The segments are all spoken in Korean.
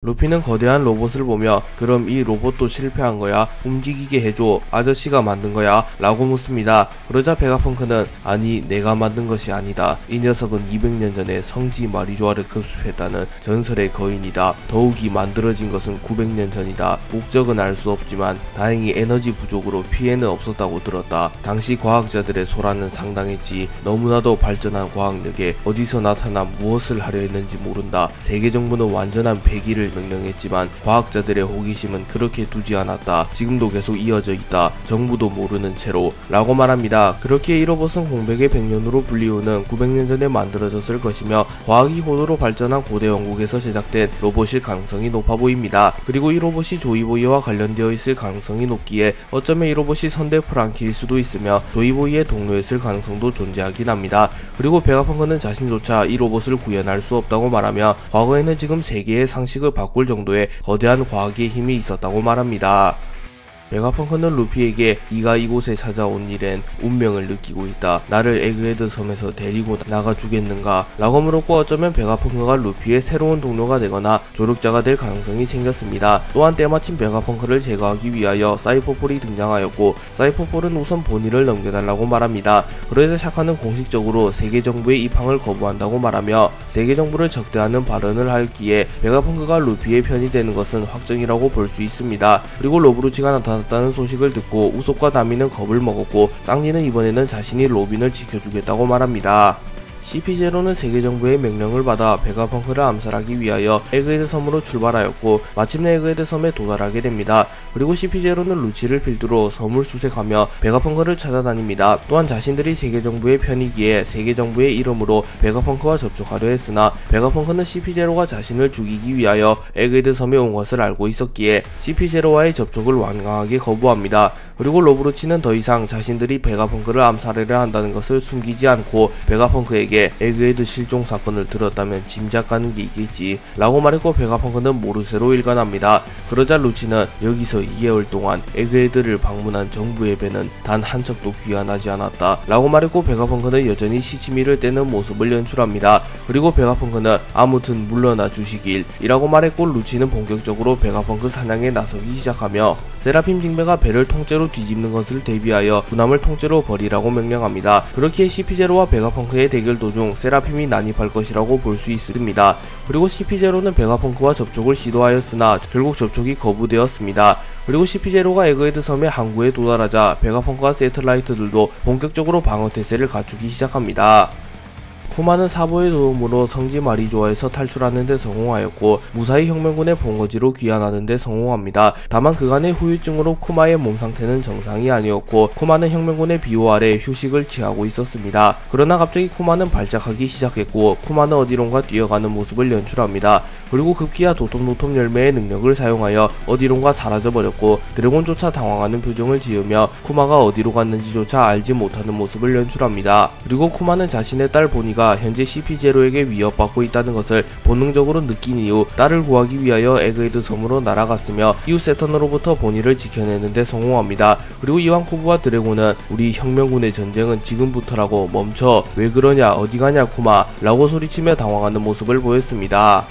루피는 거대한 로봇을 보며 그럼 이 로봇도 실패한 거야? 움직이게 해줘. 아저씨가 만든 거야? 라고 묻습니다. 그러자 베가펑크는 아니 내가 만든 것이 아니다. 이 녀석은 200년 전에 성지 마리조아를 급습했다는 전설의 거인이다. 더욱이 만들어진 것은 900년 전이다. 목적은 알 수 없지만 다행히 에너지 부족으로 피해는 없었다고 들었다. 당시 과학자들의 소란은 상당했지. 너무나도 발전한 과학력에 어디서 나타나 무엇을 하려 했는지 모른다. 세계 정부는 완전한 폐기를 명령했지만 과학자들의 호기심은 그렇게 두지 않았다. 지금도 계속 이어져 있다. 정부도 모르는 채로 라고 말합니다. 그렇게 이 로봇은 공백의 100년으로 불리우는 900년 전에 만들어졌을 것이며 과학이 고도로 발전한 고대 영국에서 제작된 로봇일 가능성이 높아 보입니다. 그리고 이 로봇이 조이보이와 관련되어 있을 가능성이 높기에 어쩌면 이 로봇이 선대 프랑키일 수도 있으며 조이보이의 동료였을 가능성도 존재하긴 합니다. 그리고 베가펑크는 자신조차 이 로봇을 구현할 수 없다고 말하며 과거에는 지금 세계의 상식을 바꿀 정도의 거대한 과학의 힘이 있었다고 말합니다. 베가펑크는 루피에게 네가 이곳에 찾아온 일엔 운명을 느끼고 있다. 나를 에그헤드 섬에서 데리고 나가 주겠는가? 라고 물었고 어쩌면 베가펑크가 루피의 새로운 동료가 되거나 조력자가 될 가능성이 생겼습니다. 또한 때마침 베가펑크를 제거하기 위하여 사이퍼폴이 등장하였고 사이퍼폴은 우선 본인을 넘겨달라고 말합니다. 그러자 샤카는 공식적으로 세계정부의 입항을 거부한다고 말하며 세계정부를 적대하는 발언을 하였기에 베가펑크가 루피의 편이 되는 것은 확정이라고 볼 수 있습니다. 그리고 로브루치가 나타났다는 소식을 듣고 우솝과 다미는 겁을 먹었고 쌍리는 이번에는 자신이 로빈을 지켜주겠다고 말합니다. CP0는 세계정부의 명령을 받아 베가펑크를 암살하기 위하여 에그헤드 섬으로 출발하였고 마침내 에그헤드 섬에 도달하게 됩니다. 그리고 CP0는 루치를 필두로 섬을 수색하며 베가펑크를 찾아다닙니다. 또한 자신들이 세계정부의 편이기에 세계정부의 이름으로 베가펑크와 접촉하려 했으나 베가펑크는 CP0가 자신을 죽이기 위하여 에그헤드 섬에 온 것을 알고 있었기에 CP0와의 접촉을 완강하게 거부합니다. 그리고 로브루치는 더 이상 자신들이 베가펑크를 암살하려 한다는 것을 숨기지 않고 베가펑크에게 에그헤드 실종 사건을 들었다면 짐작가는 게 있겠지 라고 말했고 베가펑크는 모르쇠로 일관합니다. 그러자 루치는 여기서 2개월 동안 에그헤드를 방문한 정부의 배는 단 한 척도 귀환하지 않았다 라고 말했고 베가펑크는 여전히 시치미를 떼는 모습을 연출합니다. 그리고 베가펑크는 아무튼 물러나 주시길 이라고 말했고 루치는 본격적으로 베가펑크 사냥에 나서기 시작하며 세라핌 징배가 배를 통째로 뒤집는 것을 대비하여 군함을 통째로 버리라고 명령합니다. 그렇기에 CP0와 베가펑크의 대결 도중 세라핌이 난입할 것이라고 볼 수 있습니다. 그리고 CP0는 베가펑크와 접촉을 시도하였으나 결국 접촉이 거부되었습니다. 그리고 CP0가 에그헤드 섬의 항구에 도달하자 베가펑크와 세틀라이트들도 본격적으로 방어태세를 갖추기 시작합니다. 쿠마는 사보의 도움으로 성지 마리조아에서 탈출하는 데 성공하였고 무사히 혁명군의 본거지로 귀환하는 데 성공합니다. 다만 그간의 후유증으로 쿠마의 몸 상태는 정상이 아니었고 쿠마는 혁명군의 비호 아래 휴식을 취하고 있었습니다. 그러나 갑자기 쿠마는 발작하기 시작했고 쿠마는 어디론가 뛰어가는 모습을 연출합니다. 그리고 급기야 도톰도톰 열매의 능력을 사용하여 어디론가 사라져버렸고 드래곤조차 당황하는 표정을 지으며 쿠마가 어디로 갔는지조차 알지 못하는 모습을 연출합니다. 그리고 쿠마는 자신의 딸 보니가 현재 CP0에게 위협받고 있다는 것을 본능적으로 느낀 이후 딸을 구하기 위하여 에그헤드 섬으로 날아갔으며 이후 세턴으로부터 보니를 지켜내는데 성공합니다. 그리고 이왕 쿠브와 드래곤은 우리 혁명군의 전쟁은 지금부터라고 멈춰 왜 그러냐 어디가냐 쿠마 라고 소리치며 당황하는 모습을 보였습니다.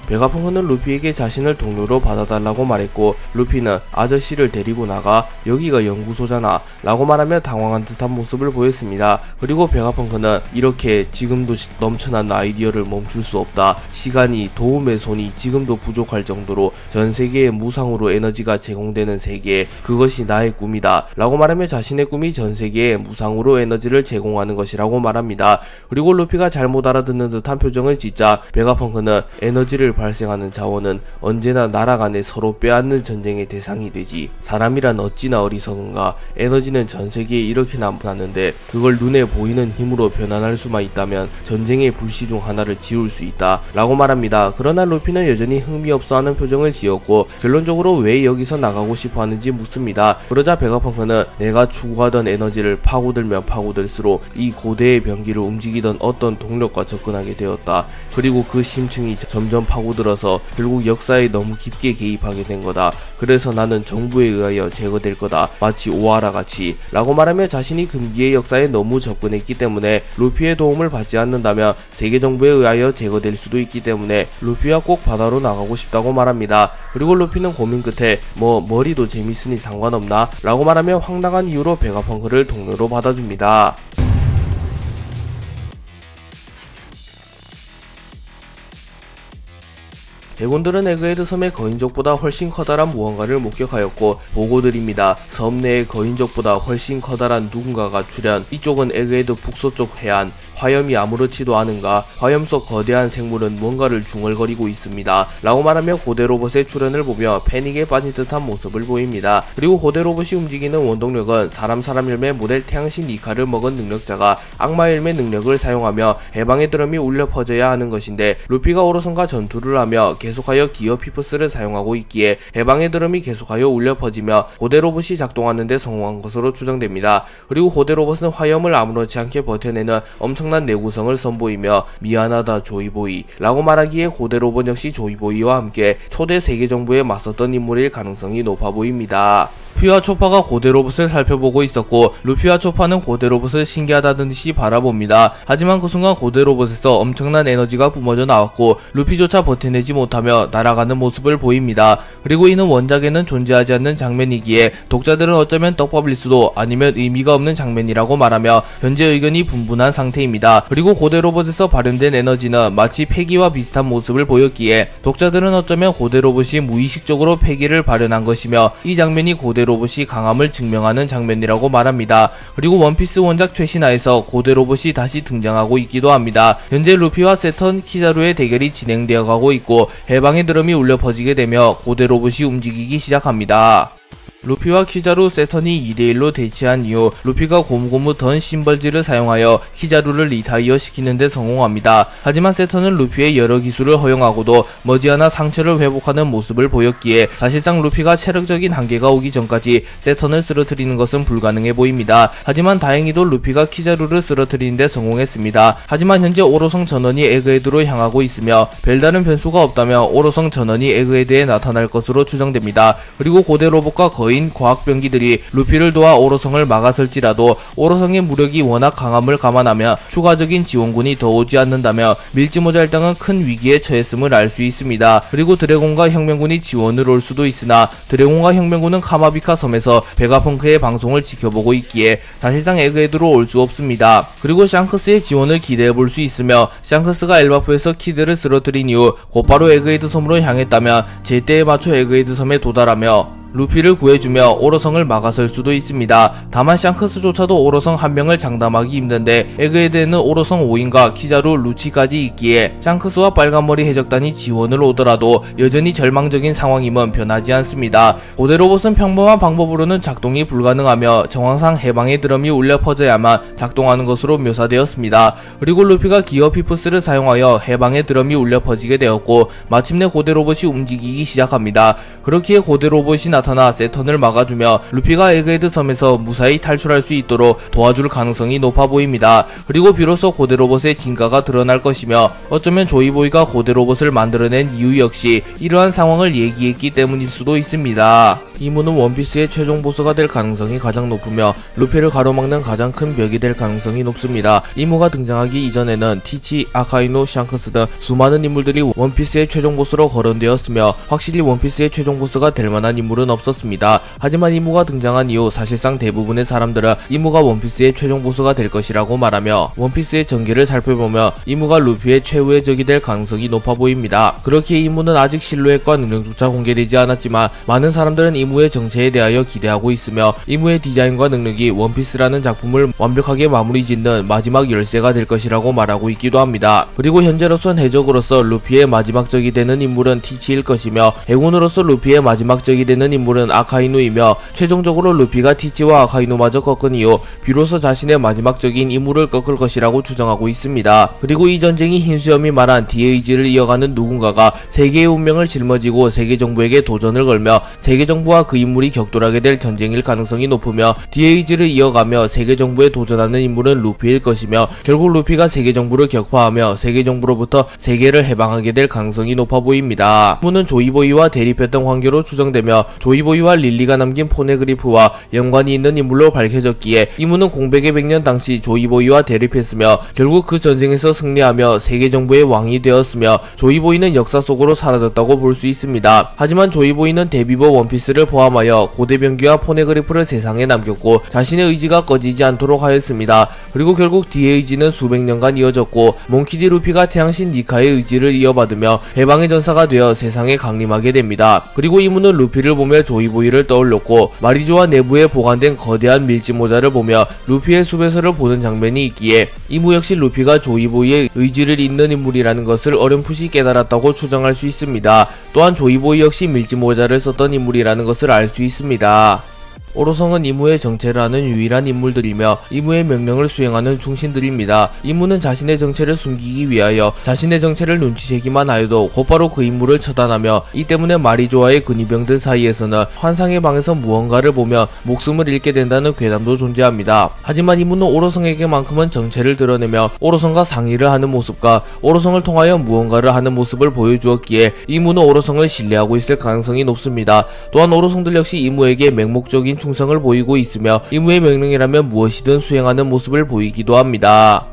베가펑크는 루피에게 자신을 동료로 받아달라고 말했고 루피는 아저씨를 데리고 나가 여기가 연구소잖아 라고 말하며 당황한 듯한 모습을 보였습니다. 그리고 베가펑크는 이렇게 지금도 넘쳐난 아이디어를 멈출 수 없다. 시간이 도움의 손이 지금도 부족할 정도로 전세계에 무상으로 에너지가 제공되는 세계 그것이 나의 꿈이다 라고 말하며 자신의 꿈이 전세계에 무상으로 에너지를 제공하는 것이라고 말합니다. 그리고 루피가 잘못 알아듣는 듯한 표정을 짓자 베가펑크는 에너지를 발생하는 자원은 언제나 나라 간에 서로 빼앗는 전쟁의 대상이 되지. 사람이란 어찌나 어리석은가. 에너지는 전세계에 이렇게나 많은데 그걸 눈에 보이는 힘으로 변환할 수만 있다면 전쟁의 불씨 중 하나를 지울 수 있다 라고 말합니다. 그러나 루피는 여전히 흥미 없어하는 표정을 지었고 결론적으로 왜 여기서 나가고 싶어 하는지 묻습니다. 그러자 베가펑크는 내가 추구하던 에너지를 파고들면 파고들수록 이 고대의 병기를 움직이던 어떤 동력과 접근하게 되었다. 그리고 그 심층이 점점 파고들어서 결국 역사에 너무 깊게 개입하게 된 거다. 그래서 나는 정부에 의하여 제거될 거다. 마치 오하라 같이 라고 말하며 자신이 금기의 역사에 너무 접근했기 때문에 루피의 도움을 받지 않는다면 세계 정부에 의하여 제거될 수도 있기 때문에 루피와 꼭 바다로 나가고 싶다고 말합니다. 그리고 루피는 고민 끝에 머리도 재밌으니 상관없나? 라고 말하며 황당한 이유로 베가펑크를 동료로 받아줍니다. 대군들은 에그헤드 섬의 거인족보다 훨씬 커다란 무언가를 목격하였고 보고드립니다. 섬 내의 거인족보다 훨씬 커다란 누군가가 출현. 이쪽은 에그헤드 북서쪽 해안. 화염이 아무렇지도 않은가? 화염 속 거대한 생물은 뭔가를 중얼거리고 있습니다. 라고 말하며 고대 로봇의 출현을 보며 패닉에 빠진 듯한 모습을 보입니다. 그리고 고대 로봇이 움직이는 원동력은 사람 열매 모델 태양신 이카를 먹은 능력자가 악마 열매 능력을 사용하며 해방의 드럼이 울려 퍼져야 하는 것인데 루피가 오로선과 전투를 하며 계속하여 기어 피프스를 사용하고 있기에 해방의 드럼이 계속하여 울려 퍼지며 고대 로봇이 작동하는 데 성공한 것으로 추정됩니다. 그리고 고대 로봇은 화염을 아무렇지 않게 버텨내는 엄청난 내구성을 선보이며 미안하다 조이보이 라고 말하기에 고대 로봇 역시 조이보이와 함께 초대 세계 정부에 맞섰던 인물일 가능성이 높아 보입니다. 루피와 초파가 고대 로봇을 살펴보고 있었고 루피와 초파는 고대 로봇을 신기하다는 듯이 바라봅니다. 하지만 그 순간 고대 로봇에서 엄청난 에너지가 뿜어져 나왔고 루피조차 버텨내지 못하며 날아가는 모습을 보입니다. 그리고 이는 원작에는 존재하지 않는 장면이기에 독자들은 어쩌면 떡밥일 수도 아니면 의미가 없는 장면이라고 말하며 현재 의견이 분분한 상태입니다. 그리고 고대 로봇에서 발현된 에너지는 마치 폐기와 비슷한 모습을 보였기에 독자들은 어쩌면 고대 로봇이 무의식적으로 폐기를 발현한 것이며 이 장면이 고대 로봇이 강함을 증명하는 장면이라고 말합니다. 그리고 원피스 원작 최신화에서 고대 로봇이 다시 등장하고 있기도 합니다. 현재 루피와 세턴, 키자루의 대결이 진행되어 가고 있고 해방의 드럼이 울려 퍼지게 되며 고대 로봇이 움직이기 시작합니다. 루피와 키자루, 세턴이 2대1로 대치한 이후 루피가 고무고무 던 심벌즈를 사용하여 키자루를 리타이어 시키는데 성공합니다. 하지만 세턴은 루피의 여러 기술을 허용하고도 머지않아 상처를 회복하는 모습을 보였기에 사실상 루피가 체력적인 한계가 오기 전까지 세턴을 쓰러뜨리는 것은 불가능해 보입니다. 하지만 다행히도 루피가 키자루를 쓰러뜨리는데 성공했습니다. 하지만 현재 오로성 전원이 에그헤드로 향하고 있으며 별다른 변수가 없다며 오로성 전원이 에그헤드에 나타날 것으로 추정됩니다. 그리고 고대 로봇과 거인 과학병기들이 루피를 도와 오로성을 막아설지라도 오로성의 무력이 워낙 강함을 감안하며 추가적인 지원군이 더 오지 않는다며 밀지모자 일당은 큰 위기에 처했음을 알 수 있습니다. 그리고 드래곤과 혁명군이 지원을 올 수도 있으나 드래곤과 혁명군은 카마비카 섬에서 베가펑크의 방송을 지켜보고 있기에 사실상 에그헤드로 올 수 없습니다. 그리고 샹크스의 지원을 기대해볼 수 있으며 샹크스가 엘바프에서 키드를 쓰러뜨린 이후 곧바로 에그헤드 섬으로 향했다면 제때에 맞춰 에그헤드 섬에 도달하며 루피를 구해주며 오로성을 막아설 수도 있습니다. 다만 샹크스조차도 오로성 한 명을 장담하기 힘든데 에그헤드에는 오로성 5인과 키자루, 루치까지 있기에 샹크스와 빨간머리 해적단이 지원을 오더라도 여전히 절망적인 상황임은 변하지 않습니다. 고대 로봇은 평범한 방법으로는 작동이 불가능하며 정황상 해방의 드럼이 울려 퍼져야만 작동하는 것으로 묘사되었습니다. 그리고 루피가 기어 피프스를 사용하여 해방의 드럼이 울려 퍼지게 되었고 마침내 고대 로봇이 움직이기 시작합니다. 그렇기에 고대 로봇이 나타나 세턴을 막아주며 루피가 에그헤드 섬에서 무사히 탈출할 수 있도록 도와줄 가능성이 높아 보입니다. 그리고 비로소 고대 로봇의 진가가 드러날 것이며 어쩌면 조이보이가 고대 로봇을 만들어낸 이유 역시 이러한 상황을 예기했기 때문일 수도 있습니다. 이무는 원피스의 최종 보스가 될 가능성이 가장 높으며 루피를 가로막는 가장 큰 벽이 될 가능성이 높습니다. 이무가 등장하기 이전에는 티치, 아카이노, 샹크스 등 수많은 인물들이 원피스의 최종 보스로 거론되었으며 확실히 원피스의 최종 보스가 될 만한 인물은 없었습니다. 하지만 이무가 등장한 이후 사실상 대부분의 사람들은 이무가 원피스의 최종 보스가 될 것이라고 말하며 원피스의 전개를 살펴보며 이무가 루피의 최후의 적이 될 가능성이 높아 보입니다. 그렇기에 이무는 아직 실루엣과 능력조차 공개되지 않았지만 많은 사람들은 이무의 정체에 대하여 기대하고 있으며 이무의 디자인과 능력이 원피스라는 작품을 완벽하게 마무리 짓는 마지막 열쇠가 될 것이라고 말하고 있기도 합니다. 그리고 현재로선 해적으로서 루피의 마지막 적이 되는 인물은 티치일 것이며 해군으로서 루피의 마지막 적이 되는 인물은 아카이누이며 최종적으로 루피가 티치와 아카이누마저 꺾은 이후 비로소 자신의 마지막 적인 이무를 꺾을 것이라고 추정하고 있습니다. 그리고 이 전쟁이 흰수염이 말한 디에이지를 이어가는 누군가가 세계의 운명을 짊어지고 세계정부에게 도전을 걸며 세계정부와 인물과 그 인물이 격돌하게 될 전쟁일 가능성이 높으며 DH를 이어가며 세계 정부에 도전하는 인물은 루피일 것이며 결국 루피가 세계 정부를 격파하며 세계 정부로부터 세계를 해방하게 될 가능성이 높아 보입니다. 이문은 조이보이와 대립했던 관계로 추정되며 조이보이와 릴리가 남긴 포네그리프와 연관이 있는 인물로 밝혀졌기에 이문은 공백의 100년 당시 조이보이와 대립했으며 결국 그 전쟁에서 승리하며 세계 정부의 왕이 되었으며 조이보이는 역사 속으로 사라졌다고 볼 수 있습니다. 하지만 조이보이는 데뷔버 원피스를 포함하여 고대 병기와 포네그리프를 세상에 남겼고 자신의 의지가 꺼지지 않도록 하였습니다. 그리고 결국 DH는 수백 년간 이어졌고 몽키디 루피가 태양신 니카의 의지를 이어받으며 해방의 전사가 되어 세상에 강림하게 됩니다. 그리고 이문은 루피를 보며 조이보이를 떠올렸고 마리조아 내부에 보관된 거대한 밀짚 모자를 보며 루피의 수배서를 보는 장면이 있기에 이무 역시 루피가 조이보이의 의지를 잇는 인물이라는 것을 어렴풋이 깨달았다고 추정할 수 있습니다. 또한 조이보이 역시 밀짚 모자를 썼던 인물이라는 것을 알 수 있습니다. 오로성은 이무의 정체를 아는 유일한 인물들이며 이무의 명령을 수행하는 중신들입니다. 이무는 자신의 정체를 숨기기 위하여 자신의 정체를 눈치채기만 하여도 곧바로 그 인물을 처단하며 이 때문에 마리조아의 근위병들 사이에서는 환상의 방에서 무언가를 보며 목숨을 잃게 된다는 괴담도 존재합니다. 하지만 이무는 오로성에게만큼은 정체를 드러내며 오로성과 상의를 하는 모습과 오로성을 통하여 무언가를 하는 모습을 보여주었기에 이무는 오로성을 신뢰하고 있을 가능성이 높습니다. 또한 오로성들 역시 이무에게 맹목적인 충성을 보이고 있으며 이무의 명령이라면 무엇이든 수행하는 모습을 보이기도 합니다.